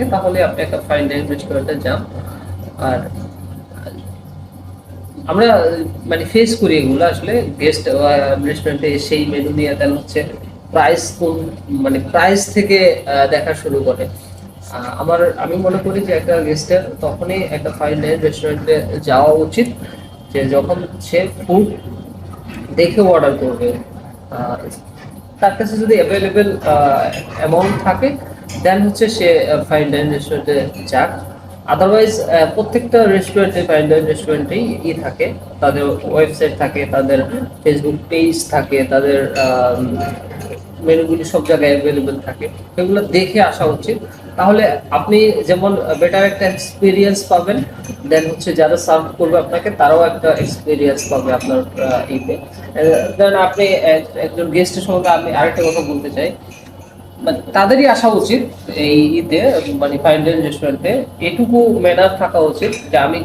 থাকে তাহলে আপনি একটা ফাইন ডাইনিং রেস্টুরেন্টে যান। আর আমরা মানে ফেস করি এগুলো আসলে গেস্ট রেস্টুরেন্টে সেই মেনু নিয়ে দেন হচ্ছে প্রাইস কোন মানে প্রাইস থেকে দেখা শুরু করে। আমি মনে করি যে একটা গেস্টের তখনই একটা ফাইন ডাইনিং রেস্টুরেন্টে যাওয়া উচিত যে যখন সে ফুড দেখে অর্ডার করবে। আহ, তার কাছে যদি অ্যাভেলেবেল অ্যামাউন্ট থাকে দেন হচ্ছে সে ফাইন ডাইনিং রেস্টুরেন্টে যাক। আদারওয়াইজ প্রত্যেকটা রেস্টুরেন্টে ফাইন ডাইনিং রেস্টুরেন্টেই থাকে, তাদের ওয়েবসাইট থাকে, তাদের ফেসবুক পেজ থাকে, তাদের মেনুগুলি সব জায়গায় অ্যাভেলেবেল থাকে, সেগুলো দেখে আসা উচিত। তাহলে আপনি যেমন বেটার একটা এক্সপিরিয়েন্স পাবেন, দেন হচ্ছে যারা সার্ভ করবে আপনাকে তারাও একটা এক্সপিরিয়েন্স পাবে আপনার ইতে। দেন আপনি একজন গেস্টের সঙ্গে আমি আরেকটা কথা বলতে চাই, মানে তাদেরই আসা উচিত এই ঈদে মানে ফাইন ডাইনিং রেস্টুরেন্টে, এটুকু ম্যানার থাকা উচিত যে আমি